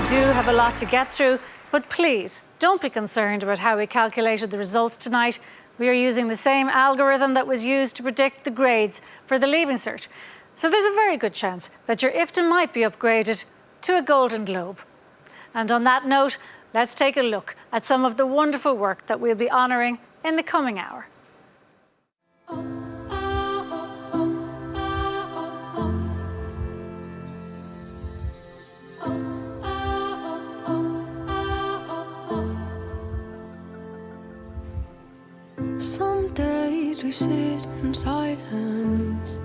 do have a lot to get through, but please don't be concerned about how we calculated the results tonight. We are using the same algorithm that was used to predict the grades for the Leaving Cert. So there's a very good chance that your IFTA might be upgraded to a Golden Globe. And on that note, let's take a look at some of the wonderful work that we'll be honouring in the coming hour. Some days we sit in silence,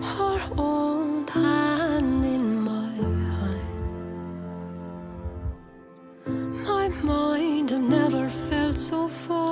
our old hand in my hand. My mind has never felt so full.